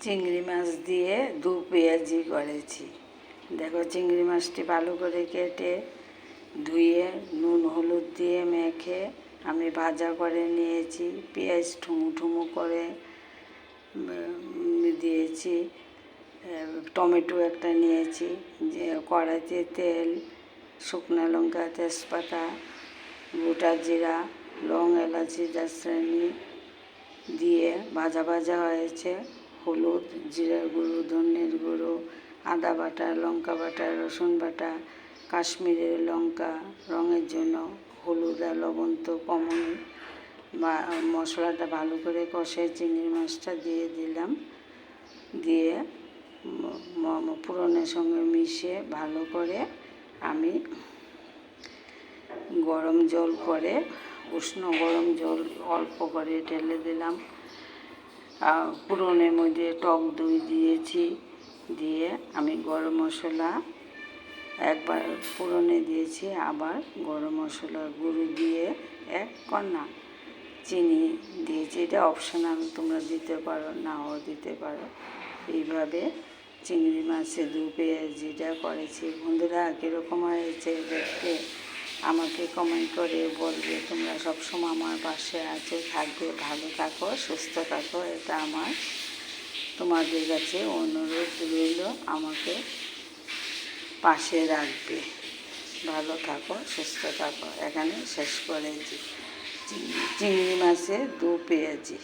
চিংড়ি মাছ দিয়ে দু পেঁয়াজি করেছি। দেখো, চিংড়ি মাছটি ভালো করে কেটে ধুয়ে নুন হলুদ দিয়ে মেখে আমি ভাজা করে নিয়েছি। পেঁয়াজ ঠুমো ঠুমো করে দিয়েছি। টমেটো একটা নিয়েছি। যে কড়াইতে তেল, শুকনো লঙ্কা, তেজপাতা, গোটা জিরা, লং, এলাচি, দারচিনি দিয়ে ভাজা ভাজা হয়েছে। হলুদ, জিরার গুঁড়ো, ধনের গুঁড়ো, আদা বাটা, লঙ্কা বাটা, রসুন বাটা, কাশ্মীরের লঙ্কা রঙের জন্য, হলুদ আর লবণ তো কমনই। মশলাটা ভালো করে কষে চিংড়ি মাছটা দিয়ে দিলাম। দিয়ে ফোড়নের সঙ্গে মিশিয়ে ভালো করে আমি গরম জল করে, উষ্ণ গরম জল অল্প করে ঢেলে দিলাম। ফোড়নের মধ্যে টক দই দিয়েছি। দিয়ে আমি গরম মশলা একবার ফোড়নে দিয়েছি, আবার গরম মশলার গুঁড়ো দিয়ে এক কণা চিনি দিয়েছি। এটা অপশনাল, তোমরা দিতে পারো, নাও দিতে পারো। এইভাবে চিংড়ি মাছের দু পেঁয়াজিটা করেছি। বন্ধুরা, কীরকম হয়েছে দেখতে আমাকে কমেন্ট করে বলবে। তোমরা সবসময় আমার পাশে আছো, থাকবে, ভালো থাকো, সুস্থ থাকো, এটা আমার তোমাদের কাছে অনুরোধ রইল। আমাকে পাশে রাখবে। ভালো থাকো, সুস্থ থাকো। এখানে শেষ করেছি চিংড়ি মাছের দু পেঁয়াজি।